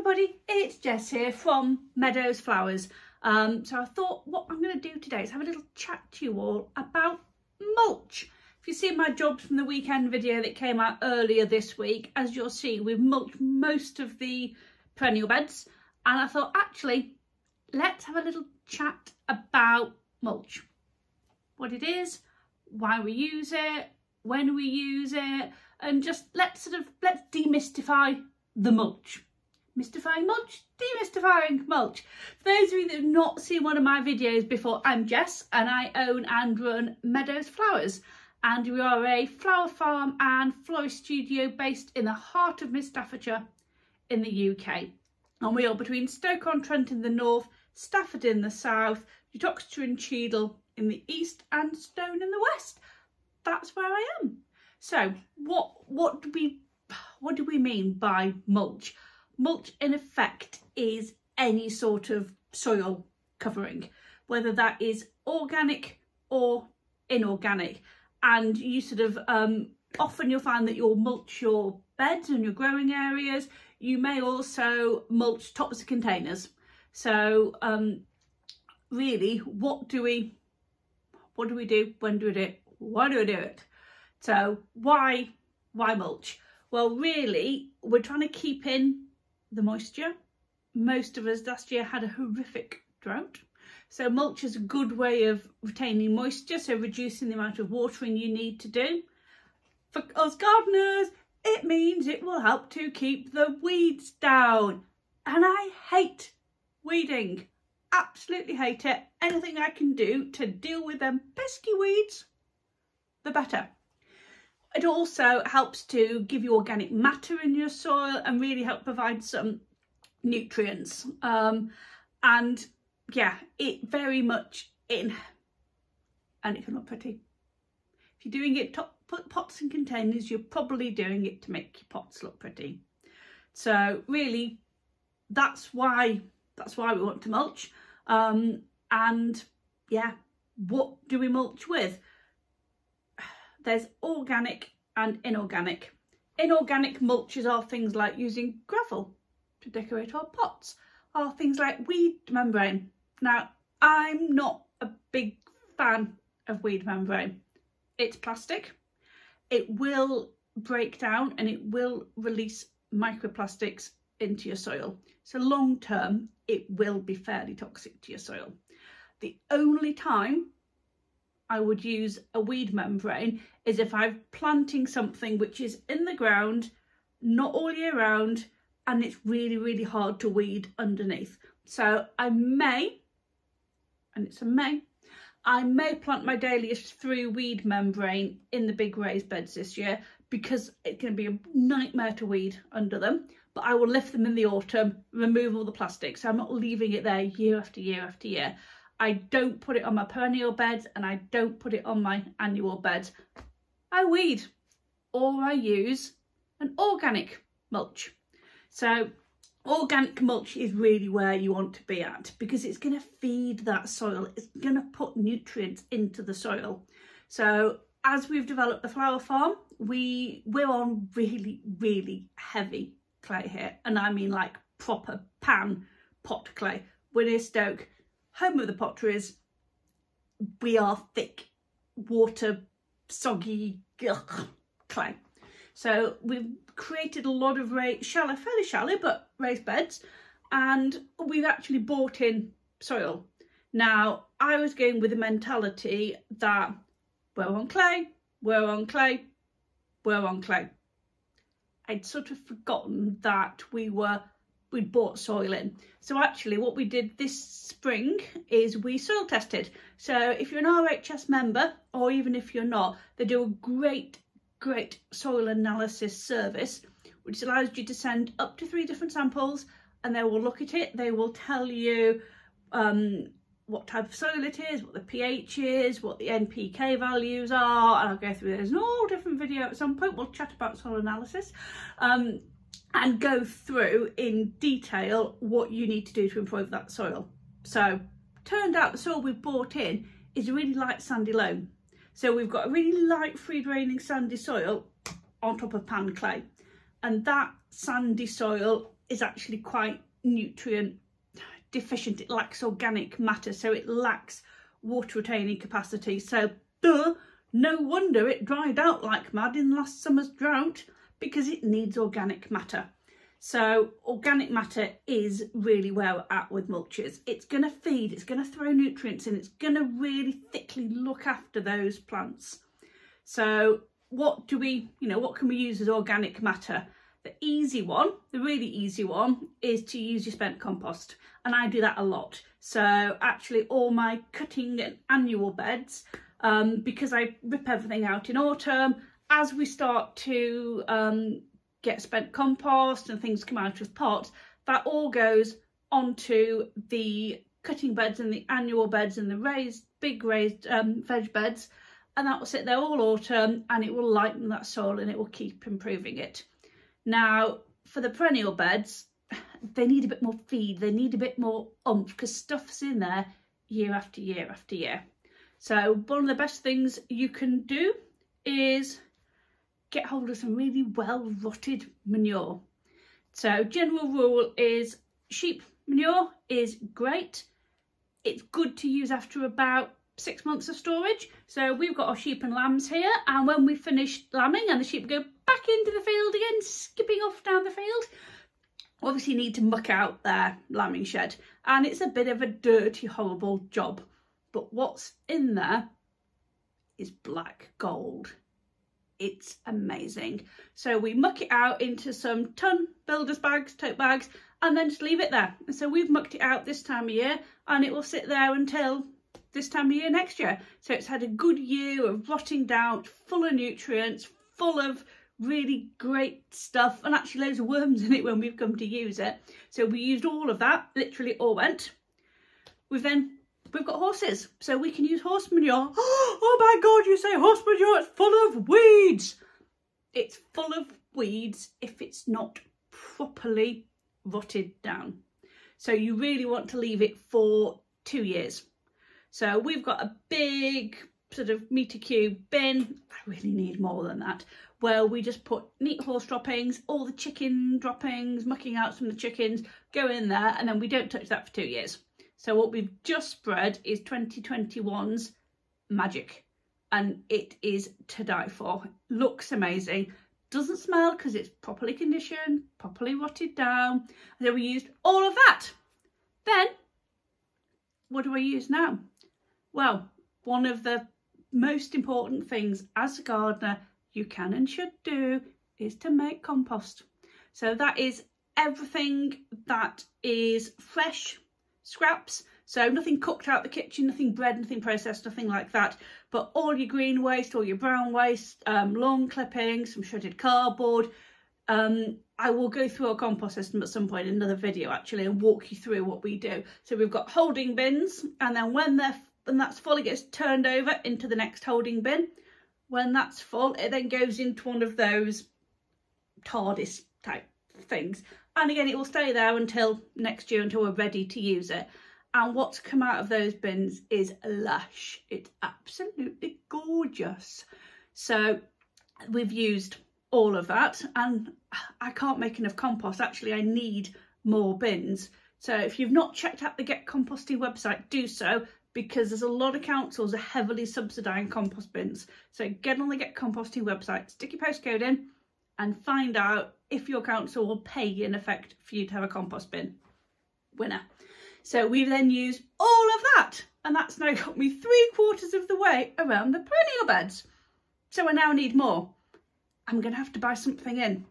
everybody, it's Jess here from Meadows Flowers. So I thought what I'm going to do today is have a little chat to you all about mulch. If you see my jobs from the weekend video that came out earlier this week, as you'll see, we've mulched most of the perennial beds, and I thought actually let's have a little chat about mulch. What it is, why we use it, when we use it, and just let's demystify the mulch. Mystifying mulch, demystifying mulch. For those of you that have not seen one of my videos before, I'm Jess and I own and run Meadows Flowers, and we are a flower farm and florist studio based in the heart of Staffordshire in the UK. And we are between Stoke on Trent in the north, Stafford in the south, Uttoxeter and Cheadle in the east, and Stone in the west. That's where I am. So what do we mean by mulch? Mulch in effect is any sort of soil covering, whether that is organic or inorganic. And you often you'll find that you'll mulch your beds and your growing areas. You may also mulch tops of containers. So really, what do we do? When do we do it? Why do we do it? So why mulch? Well, really, we're trying to keep in the moisture. Most of us last year had a horrific drought. So mulch is a good way of retaining moisture, so reducing the amount of watering you need to do. For us gardeners, it means it will help to keep the weeds down. And I hate weeding. Absolutely hate it. Anything I can do to deal with them pesky weeds, the better. It also helps to give you organic matter in your soil and really help provide some nutrients. And yeah, it very much in, and it can look pretty. If you're doing it put pots and containers, you're probably doing it to make your pots look pretty. So really, that's why we want to mulch. And yeah, what do we mulch with? There's organic and inorganic. Inorganic mulches are things like using gravel to decorate our pots, are things like weed membrane. Now, I'm not a big fan of weed membrane. It's plastic. It will break down and it will release microplastics into your soil. So long term, it will be fairly toxic to your soil. The only time I would use a weed membrane is if I'm planting something which is in the ground, not all year round, and it's really, really hard to weed underneath. So I may, and it's a may, I may plant my dahlias through weed membrane in the big raised beds this year because it's going to be a nightmare to weed under them. But I will lift them in the autumn, remove all the plastic. So I'm not leaving it there year after year after year. I don't put it on my perennial beds and I don't put it on my annual beds. I weed, or I use an organic mulch. So organic mulch is really where you want to be at because it's going to feed that soil. It's going to put nutrients into the soil. So as we've developed the flower farm, we're on really, really heavy clay here. And I mean like proper pan pot clay. We're near Stoke, home of the potteries. We are thick, water, soggy clay. So we've created a lot of fairly shallow, but raised beds, and we've actually bought in soil. Now, I was going with the mentality that we're on clay, we're on clay, we're on clay. I'd sort of forgotten that we'd bought soil in. So actually what we did this spring is we soil tested. So if you're an RHS member, or even if you're not, they do a great soil analysis service, which allows you to send up to 3 different samples and they will look at it. They will tell you what type of soil it is, what the pH is, what the NPK values are, and I'll go through this in all different video at some point. We'll chat about soil analysis and go through in detail what you need to do to improve that soil. So turned out the soil we've bought in is a really light sandy loam. So we've got a really light free draining sandy soil on top of pan clay, and that sandy soil is actually quite nutrient deficient. It lacks organic matter, so it lacks water retaining capacity. So no wonder it dried out like mad in last summer's drought, because it needs organic matter. So organic matter is really where we're at with mulches. It's going to feed, it's going to throw nutrients in, it's going to really thickly look after those plants. So what do we, what can we use as organic matter? The easy one, the really easy one, is to use your spent compost. And I do that a lot. So actually all my cutting and annual beds, because I rip everything out in autumn, as we start to get spent compost and things come out of pots, that all goes onto the cutting beds and the annual beds and the big raised veg beds, and that will sit there all autumn, and it will lighten that soil and it will keep improving it. Now for the perennial beds, they need a bit more feed, they need a bit more oomph, because stuff's in there year after year after year. So one of the best things you can do is get hold of some really well rotted manure. So general rule is sheep manure is great. It's good to use after about 6 months of storage. So we've got our sheep and lambs here, and when we finish lambing and the sheep go back into the field again, skipping off down the field, obviously need to muck out their lambing shed, and it's a bit of a dirty, horrible job. But what's in there is black gold. It's amazing. So we muck it out into some ton builders bags, tote bags, and then just leave it there. And so we've mucked it out this time of year, and it will sit there until this time of year next year. So it's had a good year of rotting down, full of nutrients, full of really great stuff, and actually loads of worms in it when we've come to use it. So we used all of that, literally all went. We've got horses, so we can use horse manure. Oh my God, you say horse manure, it's full of weeds. It's full of weeds if it's not properly rotted down. So you really want to leave it for 2 years. So we've got a big sort of metre cube bin. I really need more than that, where we just put neat horse droppings, all the chicken droppings, mucking out some of the chickens, go in there, and then we don't touch that for 2 years. So what we've just spread is 2021's Magic, and it is to die for. Looks amazing, doesn't smell because it's properly conditioned, properly rotted down. And then we used all of that. Then what do I use now? Well, one of the most important things as a gardener you can and should do is to make compost. So that is everything that is fresh, scraps, so nothing cooked out the kitchen, nothing bred, nothing processed, nothing like that, but all your green waste, all your brown waste, lawn clippings, some shredded cardboard. I will go through our compost system at some point in another video actually, and walk you through what we do. So we've got holding bins, and then when that's full, it gets turned over into the next holding bin. When that's full, it then goes into one of those TARDIS type things, and again it will stay there until next year, until we're ready to use it. And what's come out of those bins is lush. It's absolutely gorgeous. So we've used all of that, and I can't make enough compost. Actually, I need more bins. So if you've not checked out the Get Composting website, do so, because there's a lot of councils are heavily subsidising compost bins. So get on the Get Composting website, stick your postcode in, and find out if your council will pay in effect for you to have a compost bin. Winner. So we've then used all of that, and that's now got me 3/4 of the way around the perennial beds. So I now need more. I'm going to have to buy something in.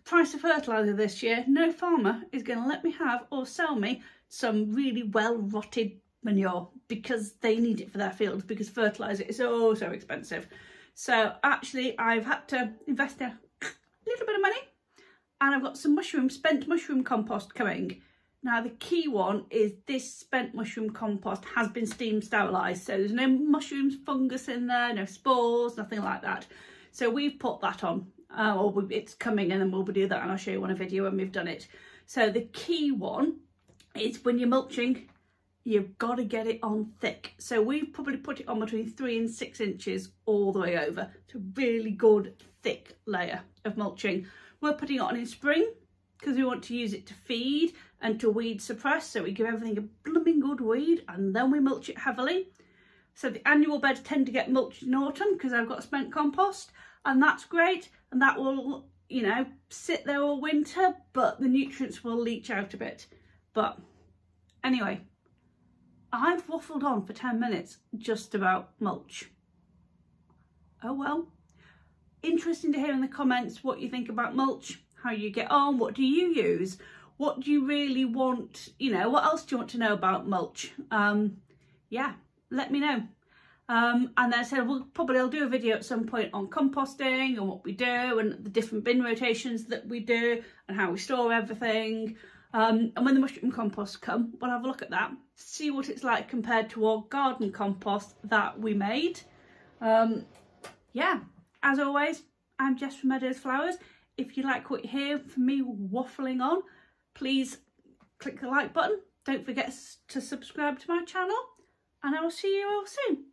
Price of fertiliser this year, no farmer is going to let me have or sell me some really well rotted manure, because they need it for their fields, because fertiliser is so expensive. So actually I've had to invest a little bit of money, and I've got some spent mushroom compost coming. Now the key one is this spent mushroom compost has been steam sterilised, so there's no mushrooms, fungus in there, no spores, nothing like that. So we've put that on, or it's coming, and then we'll do that, and I'll show you on a video when we've done it. So the key one is when you're mulching, you've got to get it on thick. So we've probably put it on between 3 and 6 inches all the way over. It's a really good thick layer of mulching. We're putting it on in spring, because we want to use it to feed and to weed suppress. So we give everything a blooming good weed and then we mulch it heavily. So the annual beds tend to get mulched in autumn because I've got spent compost, and that's great. And that will, you know, sit there all winter, but the nutrients will leach out a bit. But anyway, I've waffled on for 10 minutes just about mulch. Oh well. Interesting to hear in the comments what you think about mulch, how you get on, what do you use, what do you really want, you know, what else do you want to know about mulch? Yeah, let me know. And then I said, well, probably I'll do a video at some point on composting and what we do and the different bin rotations that we do and how we store everything. And when the mushroom compost come, we'll have a look at that, see what it's like compared to our garden compost that we made. Yeah, as always, I'm Jess from Meadows Flowers. If you like what you hear from me waffling on, please click the like button. Don't forget to subscribe to my channel, and I will see you all soon.